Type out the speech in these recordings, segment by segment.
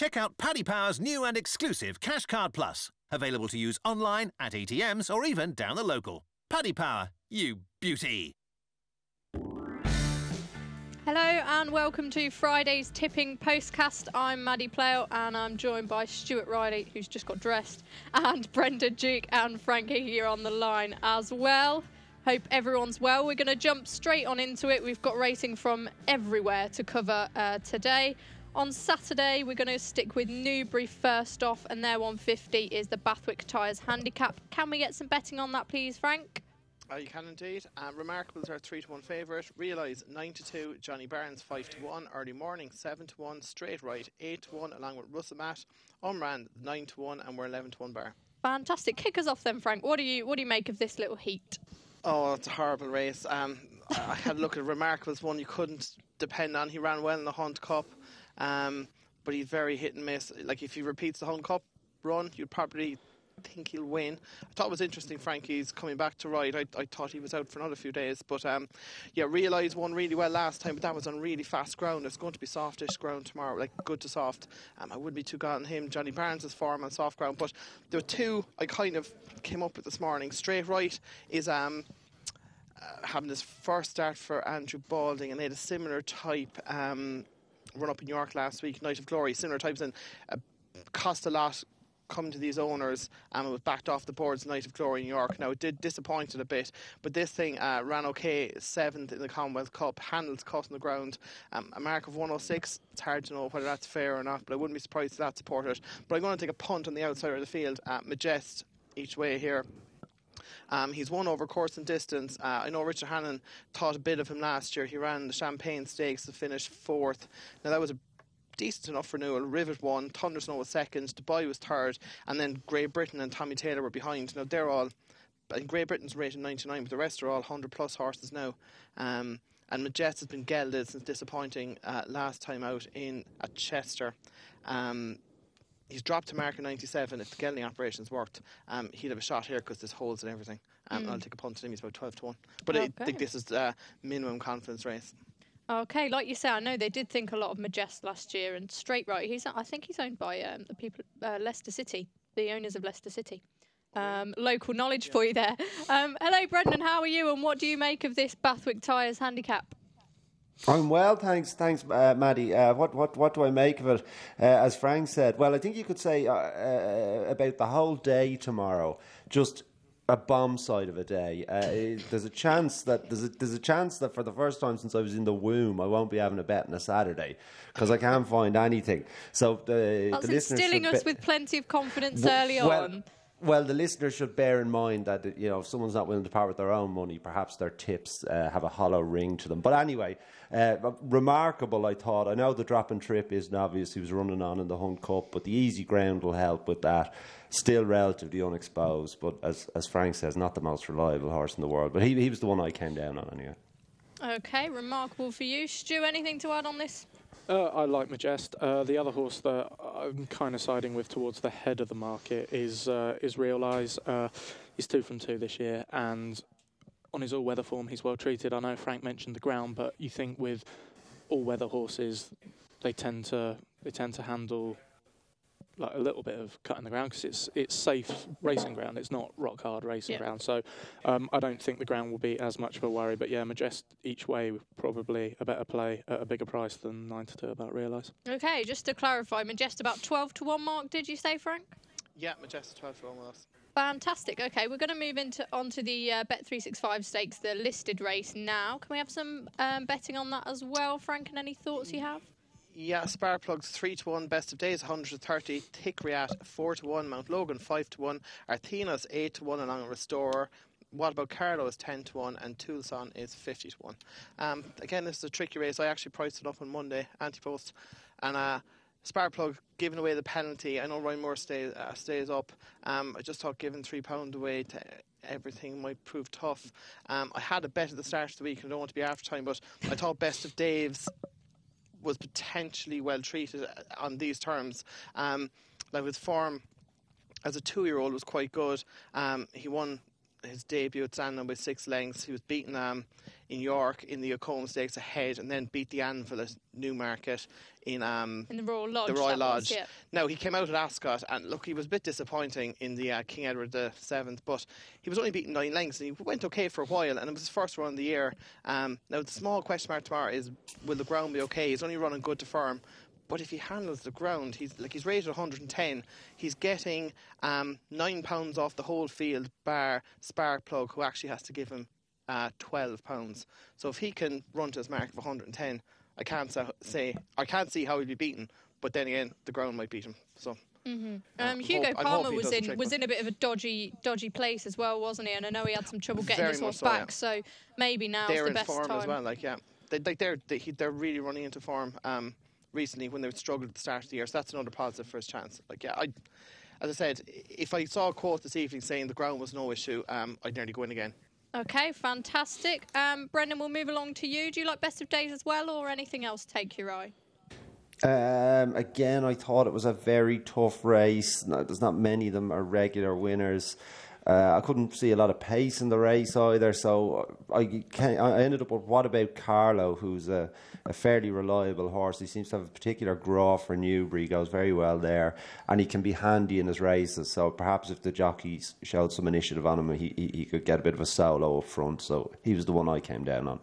Check out Paddy Power's new and exclusive Cash Card Plus, available to use online, at ATMs or even down the local. Paddy Power, you beauty. Hello and welcome to Friday's Tipping Postcast. I'm Maddie Plale and I'm joined by Stuart Riley, who's just got dressed, and Brenda Duke and Frankie here on the line as well. Hope everyone's well. We're going to jump straight on into it. We've got racing from everywhere to cover today. On Saturday, we're going to stick with Newbury first off, and their 150 is the Bathwick Tyres Handicap. Can we get some betting on that, please, Frank? You can indeed. Remarkables are 3-1 favourite. Realise 9-2. Johnny Barnes 5-1. Early Morning 7-1. Straight Right 8-1, along with Russell Matt. Umran 9-1, and we're 11-1 bar. Fantastic. Kick us off then, Frank. What do you make of this little heat? Oh, it's a horrible race. I had a look at Remarkables, one you couldn't depend on. He ran well in the Hunt Cup, but he's very hit and miss. Like, if he repeats the Hunt Cup run, you'd probably think he'll win. I thought it was interesting Frankie's coming back to ride. I thought he was out for another few days, but Realise won really well last time, but that was on really fast ground. It's going to be softish ground tomorrow, like good to soft. I wouldn't be too gone on him. Johnny Barnes' form on soft ground, but there were two I kind of came up with this morning. Straight Right is having his first start for Andrew Balding, and they had a similar type run up in York last week. Night of Glory, similar types, and cost a lot coming to these owners, and it was backed off the boards. Night of Glory in York. Now, it did disappoint it a bit, but this thing ran okay, 7th in the Commonwealth Cup. Handles cut on the ground, a mark of 106. It's hard to know whether that's fair or not, but I wouldn't be surprised if that supported. But I'm going to take a punt on the outside of the field. Majest each way here. He's won over course and distance. I know Richard Hannon thought a bit of him last year. He ran the Champagne Stakes to finish 4th. Now, that was a decent enough renewal. Rivet won, Thundersnow was 2nd, Dubai was 3rd, and then Great Britain and Tommy Taylor were behind. Now, they're all, and Great Britain's rated 99, but the rest are all 100 plus horses now. And Majest has been gelded since disappointing last time out at Chester. He's dropped to marker 97. If the gelding operations worked, he'd have a shot here because there's holes and everything. I'll take a punt on him. He's about 12-1. But I think this is a minimum confidence race. Okay, like you say, I know they did think a lot of Majest last year, and Straight Right, I think he's owned by the people Leicester City, the owners of Leicester City. Local knowledge for you there. Hello, Brendan, how are you, and what do you make of this Bathwick Tyres Handicap? I'm well, thanks, Maddie. What do I make of it? As Frank said, well, I think you could say about the whole day tomorrow, just a bomb side of a day. There's a chance that for the first time since I was in the womb, I won't be having a bet on a Saturday because I can't find anything. So the listeners instilling us with plenty of confidence early on. Well, the listeners should bear in mind that if someone's not willing to part with their own money, perhaps their tips have a hollow ring to them. But anyway, remarkable, I thought. I know the drop and trip isn't obvious. He was running on in the Hunt Cup, but the easy ground will help with that. Still relatively unexposed, but as Frank says, not the most reliable horse in the world. But he was the one I came down on anyway. Okay, remarkable for you. Stu, anything to add on this? I like Majest. The other horse that I'm kind of siding with towards the head of the market is Realise. He's 2 from 2 this year, and on his all-weather form, he's well treated. I know Frank mentioned the ground, but you think with all-weather horses, they tend to handle like a little bit of cutting the ground because it's safe racing ground. It's not rock hard racing ground. So I don't think the ground will be as much of a worry. But yeah, Majest each way probably a better play at a bigger price than 9-2 about Realise. Okay, just to clarify, Majest about 12-1 mark. Did you say, Frank? Yeah, Majest 12-1 with us. Fantastic. Okay, we're going to move onto the Bet365 Stakes, the listed race now. Can we have some betting on that as well, Frank? And any thoughts you have? Yeah, Sparplugs 3-1, Best of Days 130, Thickriyat 4-1, Mount Logan 5-1, Arthena's 8-1 along with Restorer. What About Carlo is 10-1 and Toulson is 50-1. Again, this is a tricky race. I actually priced it up on Monday, Antipost, and Sparplug giving away the penalty. I know Ryan Moore stays up. I just thought giving £3 away to everything might prove tough. I had a bet at the start of the week, and I don't want to be after time, but I thought Best of Dave's was potentially well treated on these terms. Like his form as a 2-year-old was quite good. He won his debut at Sandown by 6 lengths. He was beaten in York in the Ocombe Stakes ahead, and then beat the Anvil at Newmarket in the Royal Lodge. The Royal Lodge. Was, yeah. Now, he came out at Ascot, and look, he was a bit disappointing in the King Edward VII, but he was only beaten 9 lengths, and he went okay for a while, and it was his first run of the year. Now, the small question mark tomorrow is, will the ground be okay? He's only running good to firm, but if he handles the ground, he's rated 110. He's getting £9 off the whole field, bar Sparkplug, who actually has to give him £12. So if he can run to his mark of 110, I can't see how he'll be beaten. But then again, the ground might beat him. So Hugo Palmer was in a bit of a dodgy place as well, wasn't he? And I know he had some trouble getting his horse back. Yeah. So maybe now's the best time. They're in form as well. Like, yeah, they're really running into form. Recently, when they struggled at the start of the year, so that's another positive for his chance. Like, yeah, as I said, if I saw a quote this evening saying the ground was no issue, I'd nearly go in again. Okay, fantastic. Brendan, we'll move along to you. Do you like Best of Days as well, or anything else take your eye? Again, I thought it was a very tough race. No, there's not many of them are regular winners. I couldn't see a lot of pace in the race either, so I ended up with What About Carlo, who's a fairly reliable horse. He seems to have a particular graw for Newbury. He goes very well there, and he can be handy in his races. So perhaps if the jockeys showed some initiative on him, he could get a bit of a solo up front. So he was the one I came down on.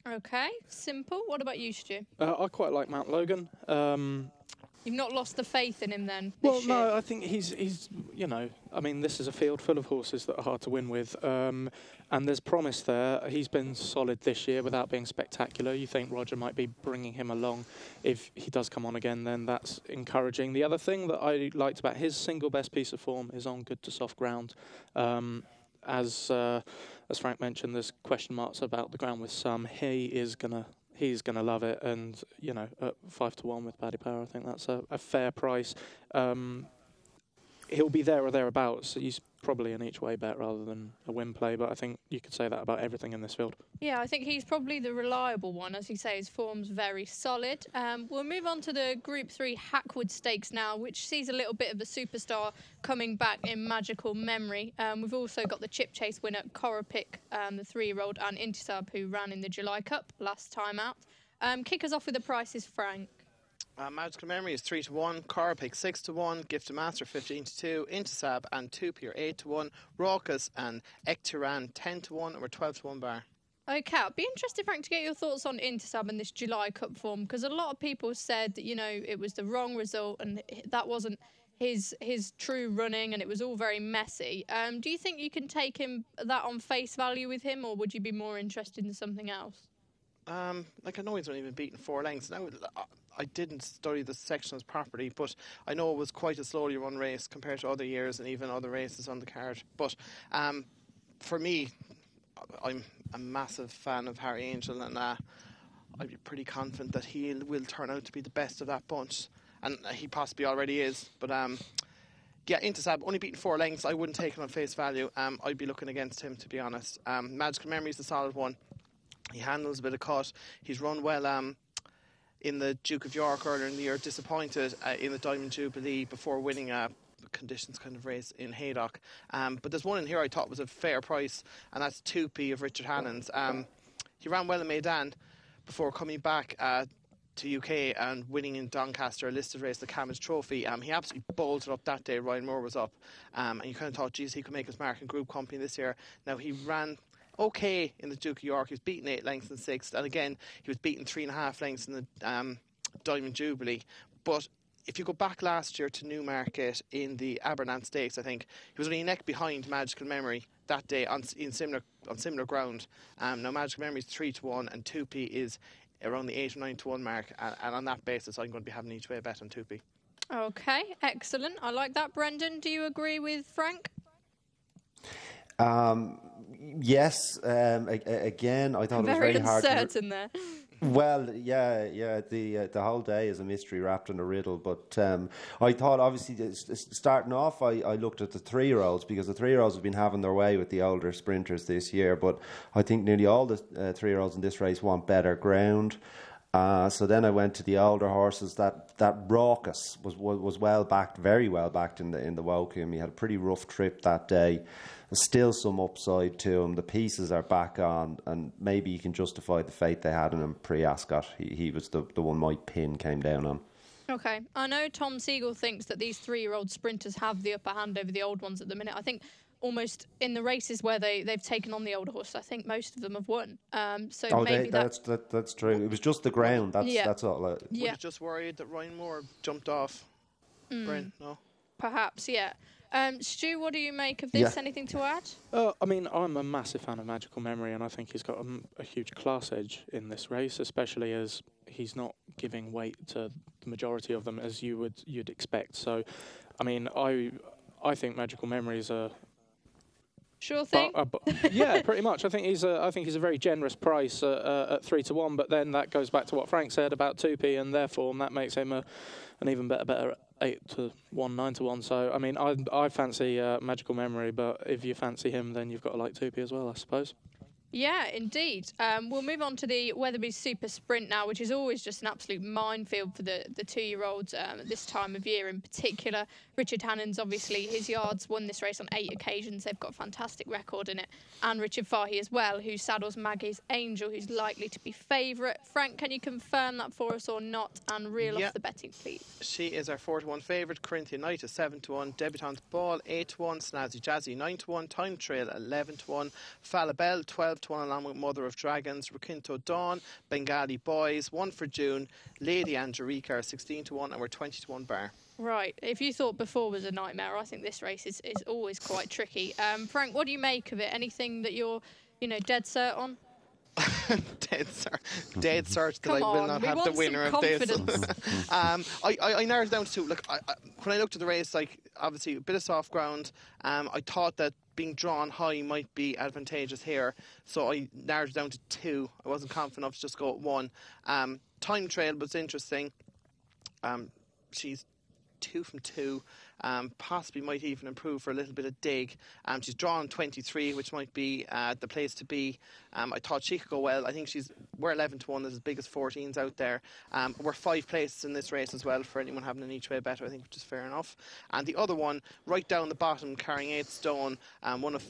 Okay, simple. What about you, Stu? I quite like Mount Logan. You've not lost the faith in him then? Well, no, I think he's you know, I mean, this is a field full of horses that are hard to win with, and there's promise there. He's been solid this year without being spectacular. You think Roger might be bringing him along. If he does come on again, then that's encouraging. The other thing that I liked about his single best piece of form is on good to soft ground. As Frank mentioned, there's question marks about the ground with some. He's going to love it, and you know, at 5-1 with Paddy Power, I think that's a fair price. He'll be there or thereabouts. He's probably an each way bet rather than a win play, but I think you could say that about everything in this field. Yeah, I think he's probably the reliable one. As you say, his form's very solid. We'll move on to the Group 3 Hackwood Stakes now, which sees a little bit of a superstar coming back in Magical Memory. We've also got the Chip Chase winner, Coropic, the 3-year-old, and Intisab, who ran in the July Cup last time out. Kick us off with the prices, Frank. Magical Memory is 3-1, Coropic 6-1, Gift of Master 15-2, Intisab and Tupi are 8-1, Raucous and Ektiran 10-1, and we're 12-1 bar. Okay, I'd be interested, Frank, to get your thoughts on Intisab and this July Cup form, because a lot of people said that, you know, it was the wrong result and that wasn't his true running, and it was all very messy. Do you think you can take that on face value with him, or would you be more interested in something else? I know he's only been beaten 4 lengths. Now, I didn't study the sections properly, but I know it was quite a slowly run race compared to other years and even other races on the card. But for me, I'm a massive fan of Harry Angel, and I'd be pretty confident that he will turn out to be the best of that bunch, and he possibly already is. But yeah, Intisab only beaten 4 lengths. I wouldn't take it on face value. I'd be looking against him, to be honest. Magical Memory is the solid one. He handles a bit of cut. He's run well in the Duke of York earlier in the year, disappointed in the Diamond Jubilee before winning a conditions kind of race in Haydock. But there's one in here I thought was a fair price, and that's Tupi of Richard Hannon's. He ran well in Maidan before coming back to UK and winning in Doncaster, a listed race, the Cammage Trophy. He absolutely bolted up that day. Ryan Moore was up, and you kind of thought, geez, he could make his mark in Group Company this year. Now, he ran okay in the Duke of York. He was beaten 8 lengths in 6th, and again he was beaten 3.5 lengths in the Diamond Jubilee. But if you go back last year to Newmarket in the Abernant Stakes, I think he was only a neck behind Magical Memory that day on similar ground. Now Magical Memory is 3-1 and Tupi is around the 8 or 9-1 mark, and on that basis I'm going to be having an each way bet on Tupi. Okay, excellent. I like that. Brendan, do you agree with Frank? Yes. Again, I thought it was very hard. Very uncertain there. Well, yeah. The whole day is a mystery wrapped in a riddle. But I thought, obviously, starting off, I looked at the 3-year-olds, because the 3-year-olds have been having their way with the older sprinters this year. But I think nearly all the 3-year-olds in this race want better ground. So then I went to the older horses. That Raucous was well backed, very well backed in the Woking. He had a pretty rough trip that day. There's still some upside to him. The pieces are back on, and maybe you can justify the faith they had in him pre-Ascot. He was the one my pin came down on. Okay. I know Tom Siegel thinks that these 3-year-old sprinters have the upper hand over the old ones at the minute. I think almost in the races where they've taken on the older horse, I think most of them have won. Maybe that's true. It was just the ground. That's all. Were you just worried that Ryan Moore jumped off? Brian, no? Perhaps, yeah. Stu, what do you make of this? Anything to add? I mean, I'm a massive fan of Magical Memory, and I think he's got a huge class edge in this race, especially as he's not giving weight to the majority of them as you'd expect. So, I mean, I think Magical Memory is a sure thing. Yeah, pretty much. I think he's a very generous price at 3-1. But then that goes back to what Frank said about 2p and their form. That makes him an even better 8-1, 9-1. So I mean, I fancy Magical Memory, but if you fancy him, then you've got to like 2p as well, I suppose. Yeah, indeed. We'll move on to the Weatherby Super Sprint now, which is always just an absolute minefield for the 2-year-olds at this time of year in particular. Richard Hannon's obviously, his yards won this race on 8 occasions. They've got a fantastic record in it. And Richard Fahey as well, who saddles Maggie's Angel, who's likely to be favourite. Frank, can you confirm that for us or not and reel off the betting, please? She is our 4-1 favourite. Corinthian Knight is 7-1. Debutante Ball 8-1. Snazzy Jazzy 9-1. Time Trail 11-1. Falabelle 12-1 along with Mother of Dragons. Requinto Dawn, Bengali Boys 1 for June. Lady Angelica are 16-1 and we're 20-1 bar. Right. If you thought before was a nightmare, I think this race is always quite tricky. Frank, what do you make of it? Anything that you're, dead cert on? Dead cert that I will not have the winner of this. I narrowed it down to 2. Look, when I looked at the race, obviously a bit of soft ground. I thought that being drawn high might be advantageous here, so I narrowed it down to 2. I wasn't confident enough to just go at 1. Time Trail was interesting. She's 2 from 2. Possibly might even improve for a little bit of dig. She's drawn 23, which might be the place to be. I thought she could go well. I think we're 11-1. There's as big as 14s out there. We're 5 places in this race as well for anyone having an each way bet, I think, which is fair enough. And the other one, right down the bottom, carrying 8 stone, one of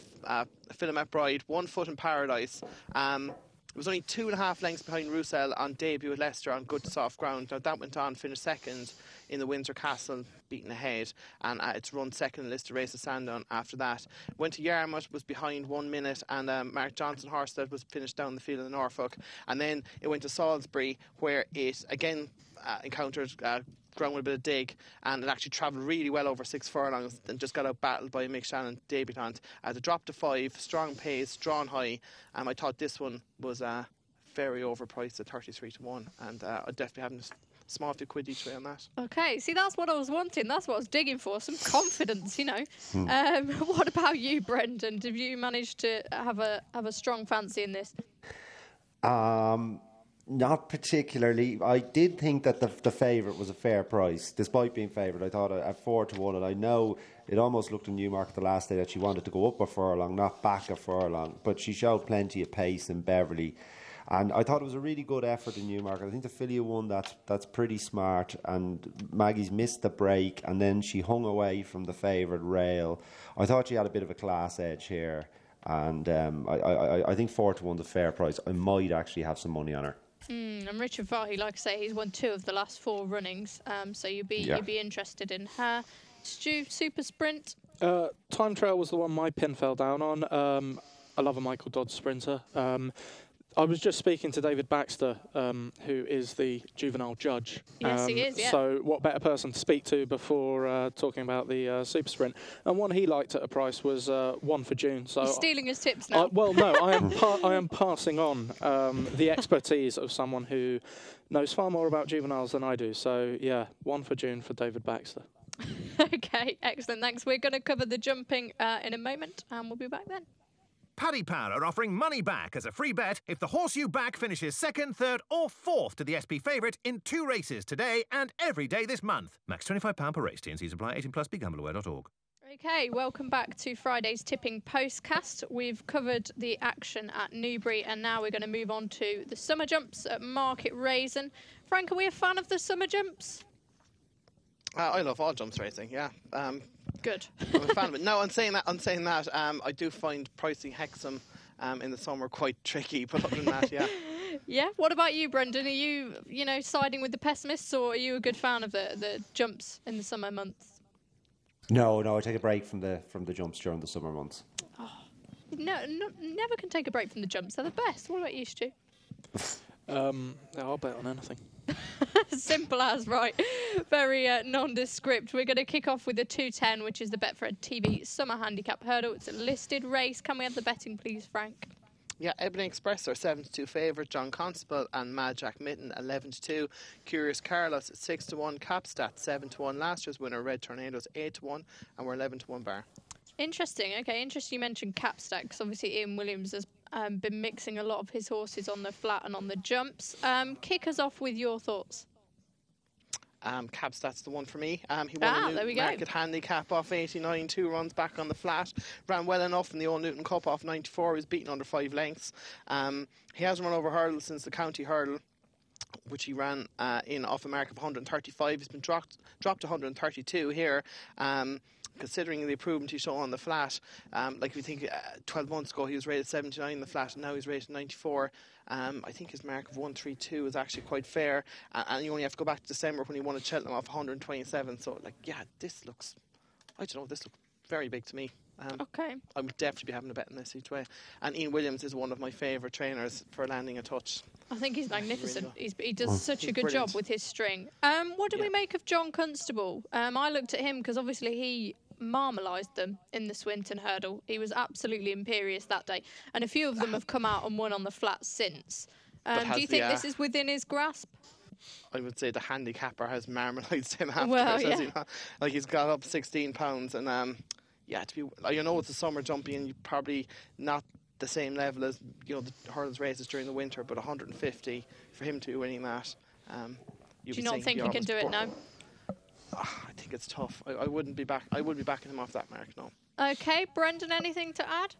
Philomette Bride, 1 Foot in Paradise. It was only 2.5 lengths behind Roussel on debut at Leicester on good soft ground. Now that went on, finished second in the Windsor Castle, beaten ahead, and it's run second in the list of races Sandown after that. Went to Yarmouth, was behind 1 minute, and Mark Johnson Horsted was finished down the field in Norfolk. And then it went to Salisbury, where it again encountered ground with a bit of dig, and it actually travelled really well over 6 furlongs and just got out battled by a Mick Shannon debutant. As it dropped to 5, strong pace, drawn high. I thought this one was very overpriced at 33-1, and I'd definitely having a small few quid each way on that. Okay, see, that's what I was wanting. That's what I was digging for. Some confidence, What about you, Brendan? Did you manage to have a strong fancy in this? Not particularly. I did think that the favourite was a fair price, despite being favourite. I thought at 4-1, and I know it almost looked in Newmarket the last day that she wanted to go up a furlong, not back a furlong, but she showed plenty of pace in Beverley. And I thought it was a really good effort in Newmarket. I think the filly won that's pretty smart, and Maggie's missed the break, and then she hung away from the favourite Rail. I thought she had a bit of a class edge here, and I think 4-1's a fair price. I might actually have some money on her. And Richard Fahey, like I say, he's won 2 of the last 4 runnings, so you'd be interested in her. Stu, Super Sprint? Time Trail was the one my pin fell down on. I love a Michael Dodd sprinter. I was just speaking to David Baxter, who is the juvenile judge. Yes, he is, yeah. So what better person to speak to before talking about the Super Sprint? And one he liked at a price was 1 for June. So you're stealing his tips now. Well, no, I am passing on the expertise of someone who knows far more about juveniles than I do. So, yeah, 1 for June for David Baxter. Okay, excellent. Thanks. We're going to cover the jumping in a moment, and we'll be back then. Paddy Power are offering money back as a free bet if the horse you back finishes 2nd, 3rd or 4th to the SP favourite in 2 races today and every day this month. Max £25 per race. T&Cs apply. 18+. BeGambleAware.org. Okay, welcome back to Friday's Tipping Postcast. We've covered the action at Newbury, and now we're going to move on to the summer jumps at Market Raisin. Frank, are we a fan of the summer jumps? I love all jumps racing. Yeah. Good. I'm a fan of it. No, I'm saying that. I do find pricing Hexham in the summer quite tricky, but other than that, yeah. Yeah. What about you, Brendan? Are you, siding with the pessimists, or are you a good fan of the jumps in the summer months? No, I take a break from the jumps during the summer months. Oh, no, never can take a break from the jumps. They're the best. What about you, Stu? I'll bet on anything. Simple as, right. Very nondescript. We're going to kick off with the 210, which is the Betfred TV Summer Handicap Hurdle. It's a listed race. Can we have the betting, please, Frank? Yeah, Ebony Express are 7-2 favourite. John Constable and Mad Jack Mitten 11-2. Curious Carlos 6-1. Capstat 7-1. Last year's winner Red Tornadoes 8-1, and we're 11-1 bar. Interesting. Okay, interesting. You mentioned Capstat because obviously Ian Williams has been mixing a lot of his horses on the flat and on the jumps. Kick us off with your thoughts. Capstat's the one for me. He won a new market handicap off 89, 2 runs back on the flat. Ran well enough in the Old Newton Cup off 94. He was beaten under 5 lengths. He hasn't run over hurdles since the county hurdle, which he ran in off a mark of 135. He's been dropped to 132 here. Considering the improvement he showed on the flat, like we think 12 months ago he was rated 79 in the flat, and now he's rated 94. I think his mark of 132 is actually quite fair, and you only have to go back to December when he won at Cheltenham off 127. So, this looks very big to me. Okay. I would definitely be having a bet in this each way. And Ian Williams is one of my favourite trainers for landing a touch. I think he's magnificent. Really He does such a good brilliant job with his string. What do we make of John Constable? I looked at him because obviously he marmalised them in the Swinton Hurdle. He was absolutely imperious that day, and a few of them have come out and won on the flat since. Do you think this is within his grasp? I would say the handicapper has marmalised him after Well, he's got up £16, and it's a summer jumpy, and you're probably not the same level as the hurdles races during the winter, but 150 for him to be winning that. Do you not think he can do it now? I think it's tough. I wouldn't be back. I would be backing him off that mark. No. Okay, Brendan, anything to add?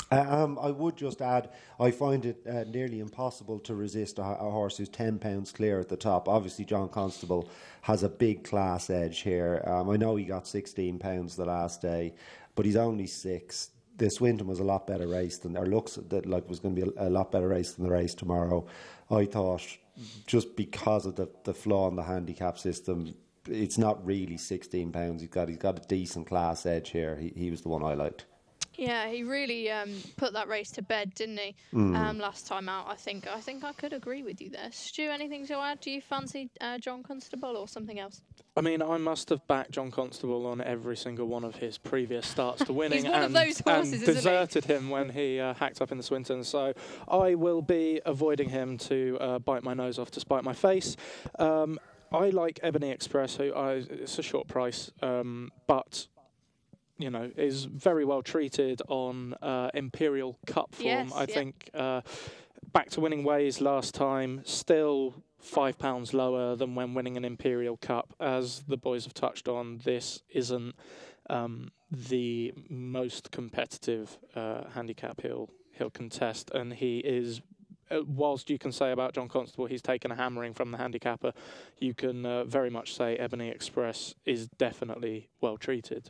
I would just add, I find it nearly impossible to resist a horse who's £10 clear at the top. Obviously, John Constable has a big class edge here. I know he got £16 the last day, but he's only 6. The Swinton was a lot better race looks like was going to be a lot better race than the race tomorrow. I thought just because of the flaw in the handicap system, it's not really £16. He's got a decent class edge here. He was the one I liked. Yeah, he really put that race to bed, didn't he? Last time out, I think I could agree with you there. Stu, anything to add? Do you fancy John Constable or something else? I mean, I must have backed John Constable on every single one of his previous starts to winning. He's one of those horses, and isn't deserted him when he hacked up in the Swinton. So I will be avoiding him to bite my nose off to spite my face. I like Ebony Express, it's a short price, but is very well treated on Imperial Cup form. Yes, I think back to winning ways last time, still £5 lower than when winning an Imperial Cup. As the boys have touched on, this isn't the most competitive handicap he'll contest, and he is. Whilst you can say about John Constable he's taken a hammering from the handicapper, you can very much say Ebony Express is definitely well treated.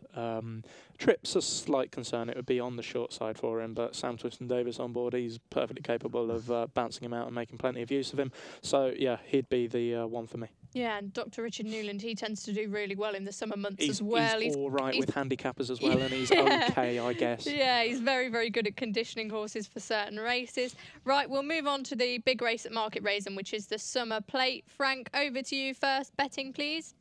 Trip's a slight concern. It would be on the short side for him, but Sam Twiston-Davis on board, he's perfectly capable of bouncing him out and making plenty of use of him. So, yeah, he'd be the one for me. Yeah, and Dr. Richard Newland, he tends to do really well in the summer months as well. He's all right with handicappers as well, and he's okay, I guess. Yeah, he's very, very good at conditioning horses for certain races. Right, we'll move on to the big race at Market Raisin, which is the Summer Plate. Frank, over to you first. Betting, please.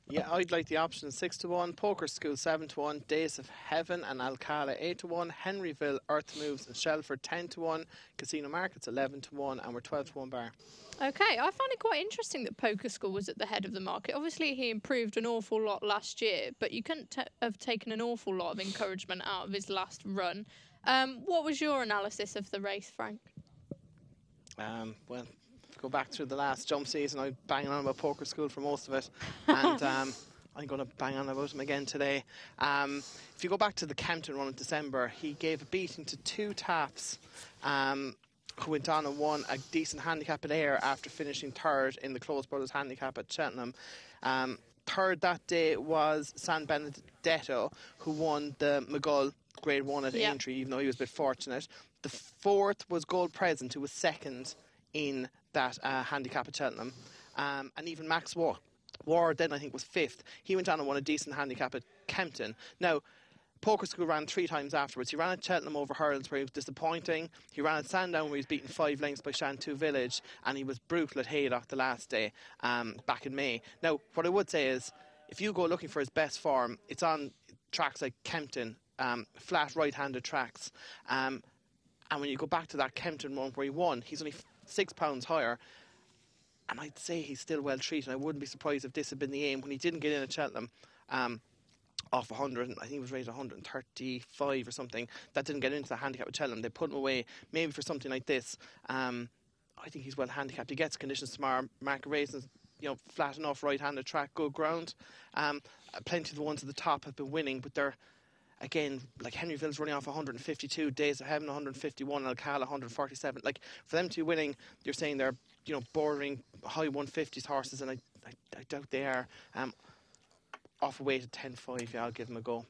Yeah, I'd like the option 6-1, Poker School 7-1, Days of Heaven and Alcala 8-1, Henryville, Earth Moves and Shelford 10-1, Casino Markets 11-1, and we're 12-1 bar. Okay, I find it quite interesting that Poker School was at the head of the market. Obviously, he improved an awful lot last year, but you couldn't have taken an awful lot of encouragement out of his last run. What was your analysis of the race, Frank? Go back through the last jump season, I was banging on about Poker School for most of it, and I'm going to bang on about him again today. If you go back to the Kempton run in December, he gave a beating to 2 Taffs, who went on and won a decent handicap at Ayr after finishing third in the Close Brothers handicap at Cheltenham. Third that day was San Benedetto, who won the McGull Grade 1 at Aintree, even though he was a bit fortunate. The fourth was Gold Present, who was second in that handicap at Cheltenham. And even Max Ward then, I think, was fifth. He went on and won a decent handicap at Kempton. Now, Poker School ran 3 times afterwards. He ran at Cheltenham over hurdles where he was disappointing. He ran at Sandown where he was beaten 5 lengths by Shantou Village, and he was brutal at Haydock the last day back in May. Now, what I would say is, if you go looking for his best form, it's on tracks like Kempton, flat right-handed tracks. And when you go back to that Kempton run where he won, he's only £6 higher. And I'd say he's still well treated. I wouldn't be surprised if this had been the aim when he didn't get in at Cheltenham. Off 100, I think he was rated 135 or something. That didn't get into the handicap with Cheltenham. They put him away maybe for something like this. I think he's well handicapped. He gets conditions tomorrow. Market raisins, flat enough, right-handed track, good ground. Plenty of the ones at the top have been winning, but they're, again, like Henryville's running off 152, Days of Heaven 151, Alcala 147. Like, for them to be winning, you're saying they're, bordering high 150s horses, and I doubt they are. Off a weight at 10.5, I'll give him a go.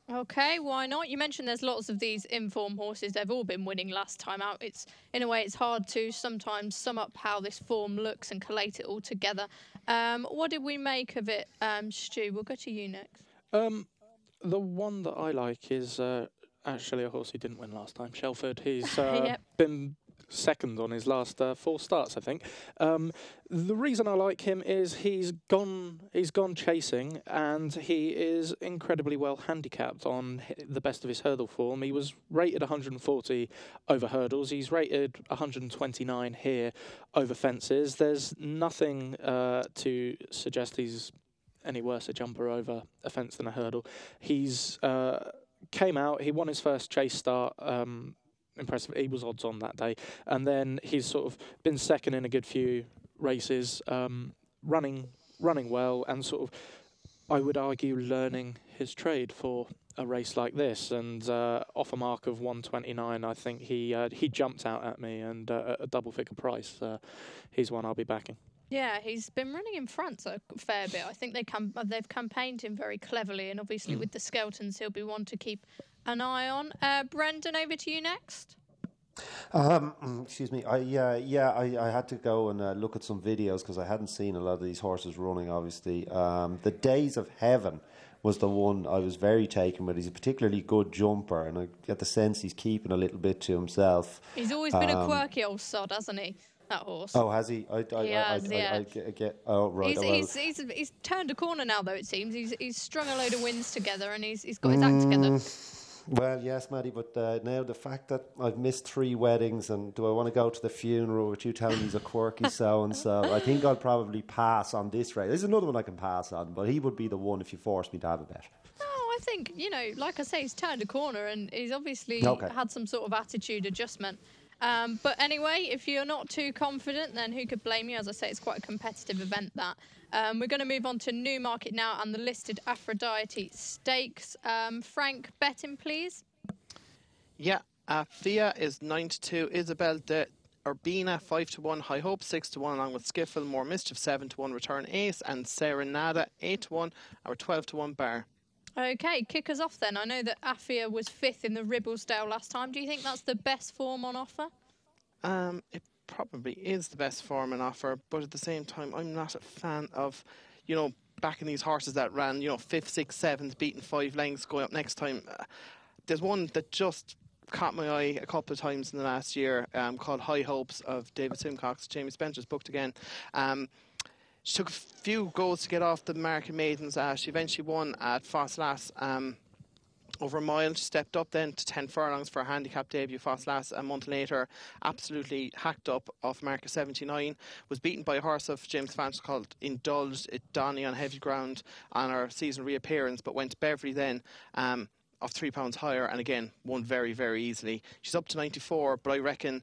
Okay, why not? You mentioned there's lots of these informed horses. They've all been winning last time out. It's, in a way, it's hard to sometimes sum up how this form looks and collate it all together. What did we make of it, Stu? We'll go to you next. The one that I like is actually a horse who didn't win last time, Shelford. He's been second on his last 4 starts, I think. The reason I like him is he's gone chasing, and he is incredibly well handicapped on the best of his hurdle form. He was rated 140 over hurdles. He's rated 129 here over fences. There's nothing to suggest he's any worse a jumper over a fence than a hurdle. He's came out, he won his first chase start, impressive. He was odds on that day, and then he's sort of been second in a good few races, running well, and sort of, I would argue, learning his trade for a race like this. And off a mark of 129, I think he jumped out at me, and a double figure price. He's one I'll be backing. Yeah, he's been running in France a fair bit. I think they've campaigned him very cleverly, and obviously with the Skeltons, he'll be one to keep an eye on. Brendan, over to you next. Excuse me. I had to go and look at some videos because I hadn't seen a lot of these horses running. Obviously, the Days of Heaven was the one I was very taken with. He's a particularly good jumper, and I get the sense he's keeping a little bit to himself. He's always been a quirky old sod, hasn't he? That horse. Oh, has he? I get. Oh, right. He's turned a corner now, though. It seems he's strung a load of wins together, and he's got his act together. Well, yes, Maddie, but now the fact that I've missed 3 weddings, and do I want to go to the funeral with you telling me he's a quirky so-and-so? I think I'll probably pass on this race. There's another one I can pass on, but he would be the one if you forced me to have a bet. No, I think, like I say, he's turned a corner, and he's obviously had some sort of attitude adjustment. But anyway, if you're not too confident, then who could blame you? As I say, it's quite a competitive event, that. We're going to move on to Newmarket now and the listed Aphrodite Stakes. Frank, betting, please. Yeah, Fia is 9-2. Isabel de Urbina 5-1. High Hope 6-1, along with Skiffle. More Mischief 7-1. Return Ace and Serenada 8-1. Our 12-1 bar. Okay, kick us off then. I know that Afia was 5th in the Ribblesdale last time. Do you think that's the best form on offer? It probably is the best form on offer, but at the same time, I'm not a fan of, backing these horses that ran, 5th, 6th, 7th, beating 5 lengths, going up next time. There's one that just caught my eye a couple of times in the last year, called High Hopes of David Simcox. Jamie Spencer's booked again. She took a few goals to get off the American Maidens. She eventually won at Fosslas over a mile. She stepped up then to 10 furlongs for a handicap debut. Fosslas a month later absolutely hacked up off Marker 79. Was beaten by a horse of James Fanch called Indulged at Donny on heavy ground on her season reappearance, but went to Beverley then of £3 higher, and again won very, very easily. She's up to 94, but I reckon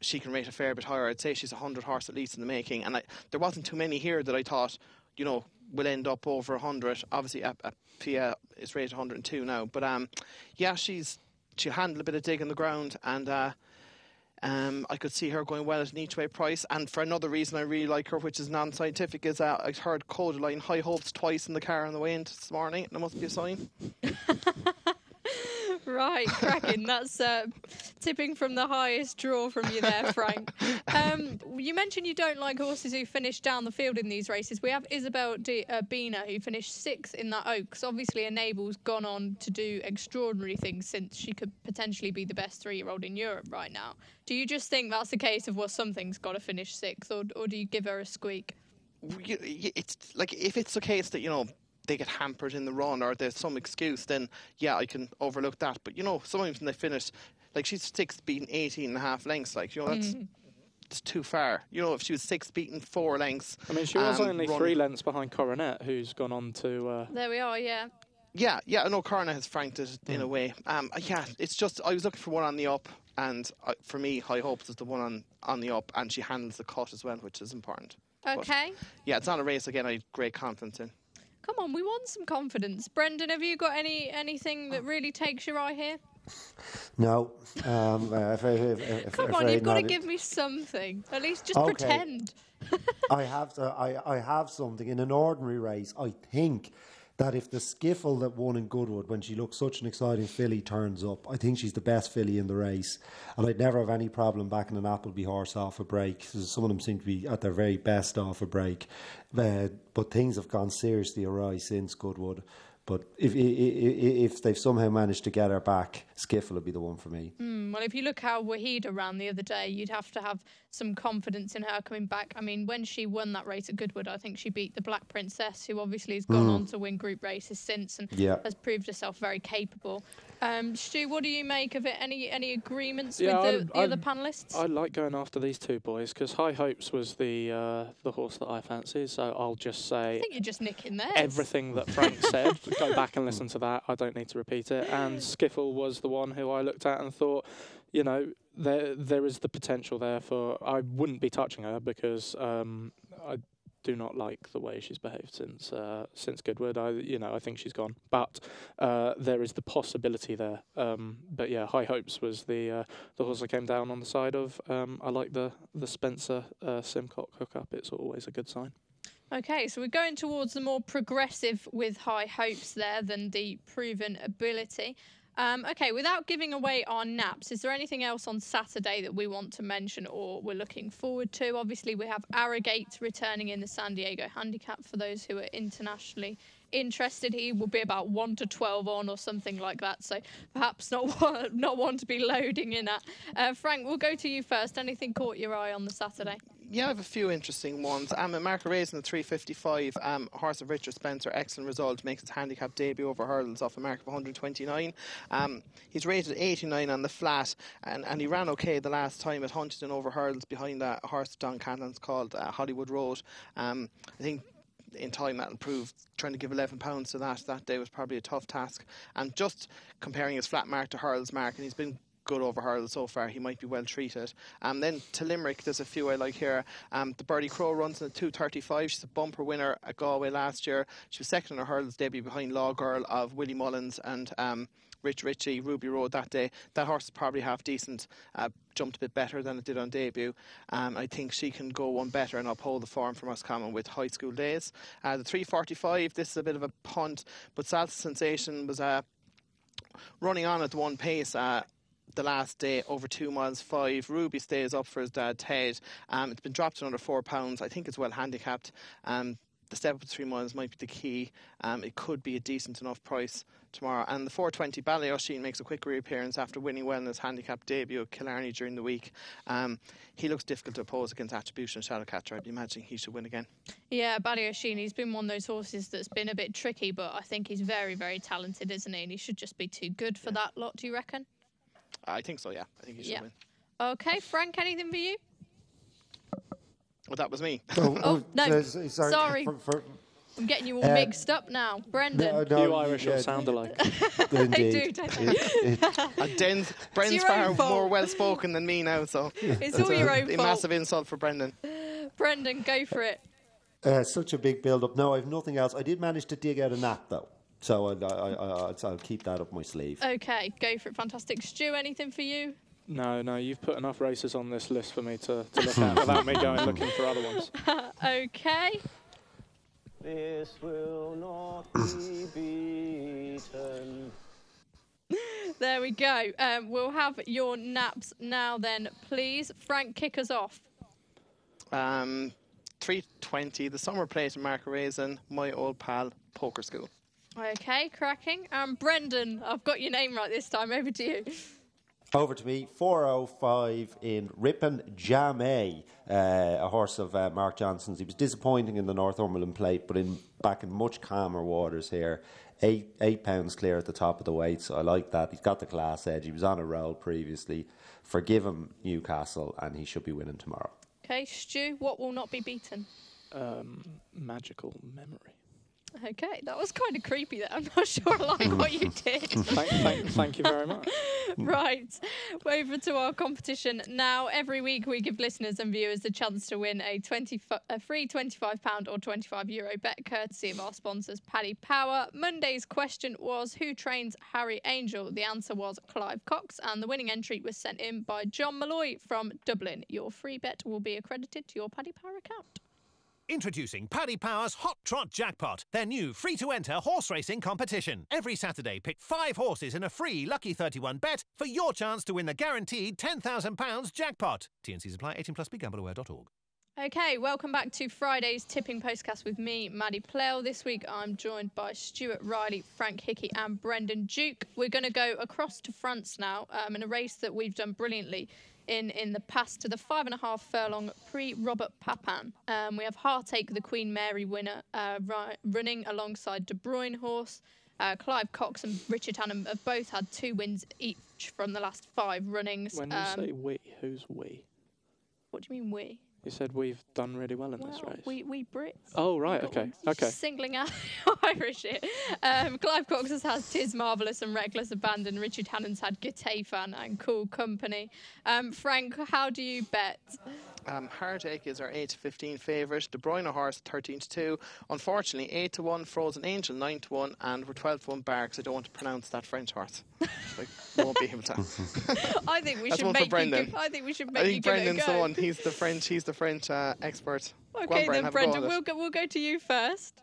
she can rate a fair bit higher. I'd say she's a 100 horse at least in the making, and there wasn't too many here that I thought, will end up over 100. Obviously, Pia is rated 102 now. But she'll handle a bit of dig in the ground, and I could see her going well at an each way price. And for another reason I really like her, which is non-scientific, is I heard Codaline High Hopes twice in the car on the way in this morning. There must be a sign. Right, cracking. That's tipping from the highest draw from you there, Frank. You mentioned you don't like horses who finish down the field in these races. We have Isabel Bina, who finished 6th in that Oaks. Obviously, Enable's gone on to do extraordinary things since she could potentially be the best 3-year-old in Europe right now. Do you just think that's a case of, well, something's got to finish 6th, or do you give her a squeak? It's like, if it's the case that, they get hampered in the run or there's some excuse, then yeah, I can overlook that. But sometimes when they finish, like, she's 6th beating 18.5 lengths, like, that's it's too far. If she was 6th beating 4 lengths. I mean, she was only 3 lengths behind Coronet, who's gone on to. There we are, yeah. Yeah. I know Coronet has franked it in a way. It's just I was looking for one on the up, and for me, High Hopes is the one on the up, and she handles the cut as well, which is important. Okay. But, yeah, it's not a race again I have great confidence in. Come on, we want some confidence. Brendan, have you got anything that really takes your eye here? No. Come on, you've got to give me something. At least just pretend. I have something. In an ordinary race, I think that if the skiffle that won in Goodwood, when she looked such an exciting filly, turns up, I think she's the best filly in the race. And I'd never have any problem backing an Appleby horse off a break. Some of them seem to be at their very best off a break. But things have gone seriously awry since Goodwood. But if they've somehow managed to get her back, Skiffle will be the one for me. Well, if you look how Wahida ran the other day, you'd have to have some confidence in her coming back. I mean, when she won that race at Goodwood, I think she beat the Black Princess, who obviously has gone on to win group races since and has proved herself very capable. Stu, what do you make of it? Any agreements with the other panellists? I like going after these two boys because High Hopes was the horse that I fancy. So I'll just say, I think you're just nicking theirs. Everything that Frank said. Go back and listen to that. I don't need to repeat it. And Skiffle was the one who I looked at and thought, there is the potential there for. I wouldn't be touching her because I do not like the way she's behaved since Goodwood. I think she's gone, but there is the possibility there. But yeah, High Hopes was the horse I came down on the side of. I like the Spencer Simcock hookup. It's always a good sign. Okay, so we're going towards the more progressive with High Hopes there than the proven ability. Okay, without giving away our naps, is there anything else on Saturday that we want to mention or we're looking forward to? Obviously, we have Arrogate returning in the San Diego Handicap for those who are internationally interested. He will be about 1 to 12 on or something like that, so perhaps not one to be loading in at. Frank, we'll go to you first. Anything caught your eye on the Saturday? Yeah, I have a few interesting ones. Mark Raisin at 355, horse of Richard Spencer, excellent result, makes his handicap debut over hurdles off a mark of 129. He's rated 89 on the flat, and he ran okay the last time at Huntington over hurdles behind a horse Don Canlon's called Hollywood Road. I think in time that improved. Trying to give £11 to that day was probably a tough task. And just comparing his flat mark to hurdles mark, and he's been good over hurdles so far, he might be well treated. Then to Limerick, there's a few I like here. The Birdie Crow runs in a 2:35. She's a bumper winner at Galway last year. She was second in her hurdles debut behind Law Girl of Willie Mullins and Rich Ritchie, Ruby Road that day. That horse is probably half decent. Jumped a bit better than it did on debut. I think she can go one better and uphold the form from Roscommon with High School Days. The 3:45, this is a bit of a punt, but Salsa Sensation was running on at the one pace the last day over 2 miles 5. Ruby stays up for his dad Ted. It's been dropped to under £4. I think it's well handicapped. The step up to 3 miles might be the key. It could be a decent enough price tomorrow. And the 4:20 Ballyosheen makes a quick reappearance after winning well in his handicap debut at Killarney during the week. He looks difficult to oppose against Attribution and Shadowcatcher. I'd be imagining he should win again. Yeah, Ballyosheen, he's been one of those horses that's been a bit tricky, but I think he's very, very talented, isn't he? And he should just be too good for that lot, do you reckon? I think so, yeah. I think he should win. Okay, Frank, anything for you? Well, that was me. No, sorry. I'm getting you all mixed up now. Brendan. No, you Irish all sound alike. They do, don't they? Brendan's far more well-spoken than me now, so... It's all your own fault. A massive insult for Brendan. Brendan, go for it. Such a big build-up. No, I've nothing else. I did manage to dig out a nap, though. So I'll keep that up my sleeve. Okay, go for it. Fantastic. Stu, anything for you? No, you've put enough races on this list for me to look at without me going looking for other ones. Okay. This will not be beaten. There we go. We'll have your naps now then, please. Frank, kick us off. 320, the summer plate in Mark Raisin, my old pal, Poker School. Okay, cracking. Brendan, I've got your name right this time. Over to you. Over to me, 405 in Ripon Jamay, a horse of Mark Johnson's. He was disappointing in the Northumberland Plate, but back in much calmer waters here. Eight pounds clear at the top of the weight, so I like that. He's got the class edge. He was on a roll previously. Forgive him, Newcastle, and he should be winning tomorrow. Okay, Stu, what will not be beaten? Magical Memory. Okay, that was kind of creepy there. I'm not sure I like what you did. Thank you very much. Right, over to our competition. Now, every week we give listeners and viewers the chance to win a free £25 or €25 bet courtesy of our sponsors, Paddy Power. Monday's question was, who trains Harry Angel? The answer was Clive Cox, and the winning entry was sent in by John Malloy from Dublin. Your free bet will be accredited to your Paddy Power account. Introducing Paddy Power's Hot Trot Jackpot, their new free-to-enter horse racing competition. Every Saturday, pick 5 horses in a free Lucky 31 bet for your chance to win the guaranteed £10,000 jackpot. T&Cs apply. 18+ BeGambleAware.org. Okay, welcome back to Friday's Tipping Postcast with me, Maddie Plale. This week I'm joined by Stuart Riley, Frank Hickey and Brendan Duke. We're going to go across to France now in a race that we've done brilliantly in the past, to the 5.5 furlong pre-Robert Papin. We have Heartache, the Queen Mary winner, running alongside De Bruyne horse. Clive Cox and Richard Hannum have both had 2 wins each from the last 5 runnings. When you say we, who's we? What do you mean we? You said we've done really well in this race. We Brits. Oh, right, okay. Singling out Irish here. Clive Cox has had Tis Marvellous and Reckless Abandon. Richard Hannon's had Gitafan and Cool Company. Frank, how do you bet? Heartache is our 8-15 favourite. De Bruyne horse 13-2. Unfortunately, 8-1 Frozen Angel 9-1, and we're 12-1 Bar, because I don't want to pronounce that French horse. I won't be able to. I think we That's should one make for Brendan. I think we should I make you think give it a Brendan's go. the one. He's the French expert. Okay, then, Brendan, we'll we'll go to you first.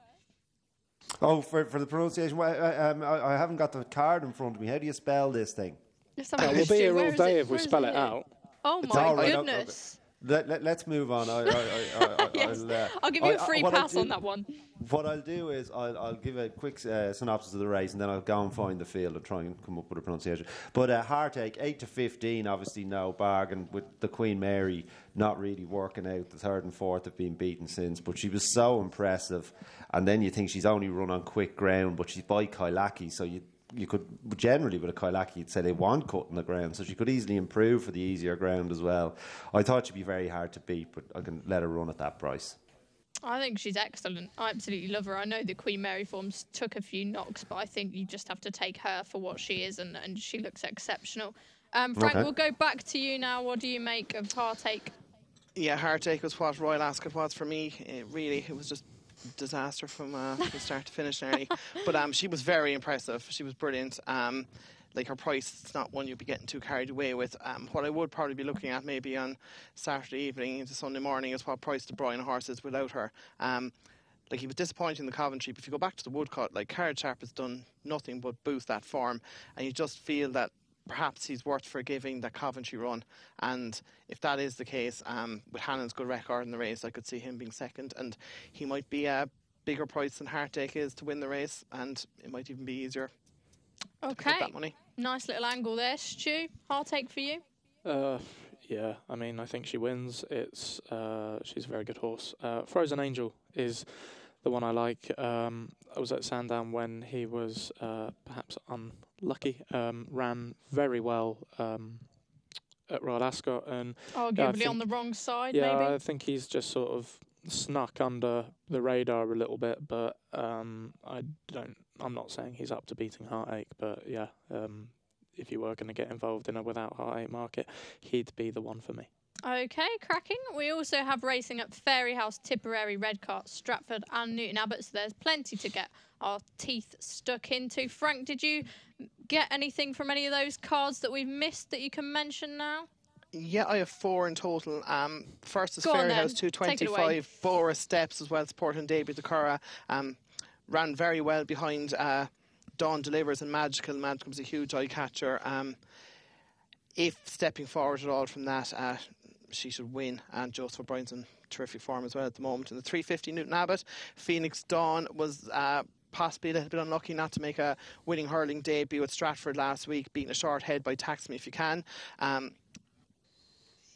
Oh, for the pronunciation, I haven't got the card in front of me. How do you spell this thing? We'll be here all day if we spell it out. Oh my goodness. Let's move on. Yes. I'll give you a free pass on that one. What I'll do is I'll give a quick synopsis of the race, and then I'll go and find the field and try and come up with a pronunciation. But Heartache 8-15, obviously no bargain, with the Queen Mary not really working out. The 3rd and 4th have been beaten since, but she was so impressive. And then you think she's only run on quick ground, but she's by Kailaki, so you could generally with a Kailaki you'd say they want cutting the ground, so she could easily improve for the easier ground as well. I thought she'd be very hard to beat, but I can let her run at that price. I think she's excellent. I absolutely love her. I know the Queen Mary forms took a few knocks, but I think you just have to take her for what she is, and she looks exceptional. Frank, okay. We'll go back to you now. What do you make of Heartache? Yeah, Heartache was what Royal Ascot was for me. It was just disaster from start to finish nearly. But she was very impressive. She was brilliant. Like, her price, it's not one you'd be getting too carried away with. What I would probably be looking at maybe on Saturday evening into Sunday morning is what price De Bruyne horse is without her. Like, he was disappointing in the Coventry, but if you go back to the Woodcut, like, Carrot Sharp has done nothing but boost that form, and you just feel that perhaps he's worth forgiving that Coventry run. And if that is the case, with Hannon's good record in the race, I could see him being second, and he might be a bigger price than Heartache is to win the race, and it might even be easier to pick up that money. Nice little angle there. Stu, Heartache for you? Yeah, I mean, I think she wins. She's a very good horse. Frozen Angel is the one I like. I was at Sandown when he was perhaps unlucky. Ran very well at Royal Ascot, and arguably on the wrong side. Yeah, maybe? I think he's just sort of snuck under the radar a little bit. But I'm not saying he's up to beating Heartache, but yeah, if you were going to get involved in a without Heartache market, he'd be the one for me. Okay, cracking. We also have racing at Fairyhouse, Tipperary, Redcart, Stratford and Newton Abbot, so there's plenty to get our teeth stuck into. Frank, did you get anything from any of those cards that we've missed that you can mention now? Yeah, I have 4 in total. First is Go on Fairyhouse, then. Take it away. 225. Bora Steps as well, supporting Davy Dakara. Ran very well behind Dawn Delivers and Magical. Magical was a huge eye catcher. If stepping forward at all from that, she should win. And Joseph O'Brien's in terrific form as well at the moment. In the 350 Newton Abbot, Phoenix Dawn was possibly a little bit unlucky not to make a winning hurling debut at Stratford last week, beating a short head by Tax Me If You Can.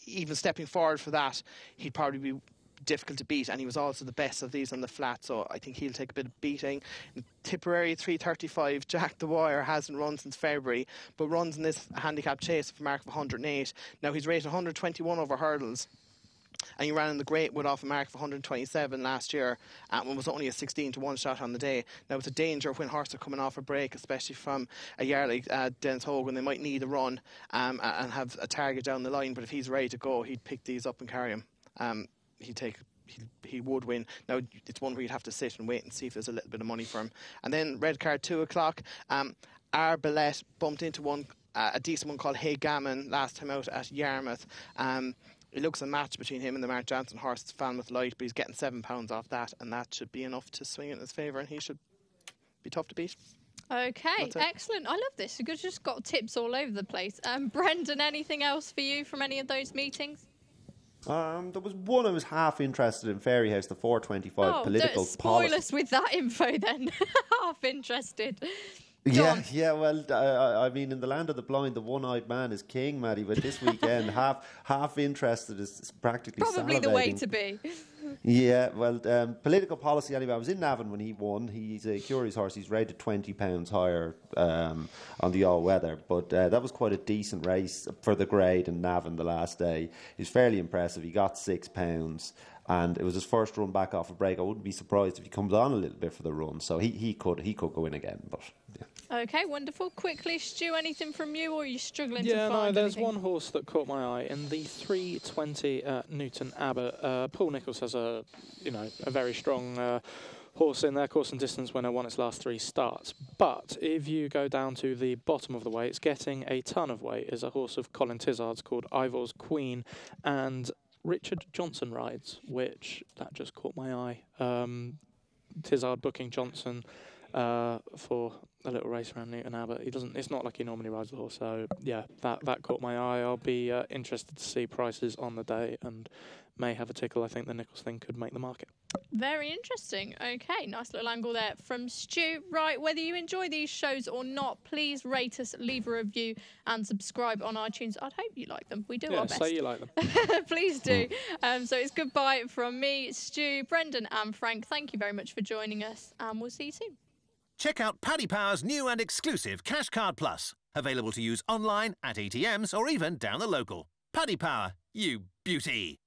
Even stepping forward for that, he'd probably be difficult to beat, and he was also the best of these on the flat, so I think he'll take a bit of beating. In Tipperary 335, Jack the Wire hasn't run since February, but runs in this handicap chase with a mark of 108. Now he's rated 121 over hurdles, and he ran in the Greatwood off a mark of 127 last year, and was only a 16 to 1 shot on the day. Now it's a danger when horses are coming off a break, especially from a yard like Dennis Hogan. They might need a run and have a target down the line, but if he's ready to go, he'd pick these up and carry them. He would win. Now it's one where you'd have to sit and wait and see if there's a little bit of money for him. And then red card 2 o'clock, Arbalete bumped into one, a decent one called Hey Gammon last time out at Yarmouth. It looks a match between him and the Mark Johnson horse, Falmouth Light, but he's getting £7 off that, and that should be enough to swing it in his favour, and he should be tough to beat. Okay, excellent. I love this. You've just got tips all over the place. Brendan, anything else for you from any of those meetings? There was one I was half interested in, Fairyhouse, the 425 political policy. Spoil us with that info then. Half interested. Yeah. Well, I mean, in the land of the blind, the one-eyed man is king, Maddie. But this weekend, half interested is practically probably salivating. The way to be. Yeah, well, political policy anyway. I was in Navan when he won. He's a curious horse. He's rated £20 higher on the all-weather. But that was quite a decent race for the grade in Navan the last day. He was fairly impressive. He got £6. And it was his first run back off a break. I wouldn't be surprised if he comes on a little bit for the run. So he could go in again. But yeah. Okay, wonderful. Quickly, Stu, anything from you, or are you struggling to find anything? Yeah, no, there's one horse that caught my eye in the 320 Newton Abbot. Paul Nicholls has a very strong horse in there, course and distance winner, won its last 3 starts. But if you go down to the bottom of the weight, it's getting a ton of weight, is a horse of Colin Tizard's called Ivor's Queen, and Richard Johnson rides, which that just caught my eye. Tizard booking Johnson for a little race around Newton Abbot. It's not like he normally rides the horse, so yeah, that caught my eye. I'll be interested to see prices on the day and may have a tickle. I think the Nicholls thing could make the market. Very interesting. Okay, nice little angle there from Stu. Right, whether you enjoy these shows or not, please rate us, leave a review and subscribe on iTunes. I'd hope you like them. We do our best. Say you like them. Please do. So it's goodbye from me, Stu, Brendan and Frank. Thank you very much for joining us, and we'll see you soon. Check out Paddy Power's new and exclusive Cash Card Plus, available to use online, at ATMs or even down the local. Paddy Power, you beauty.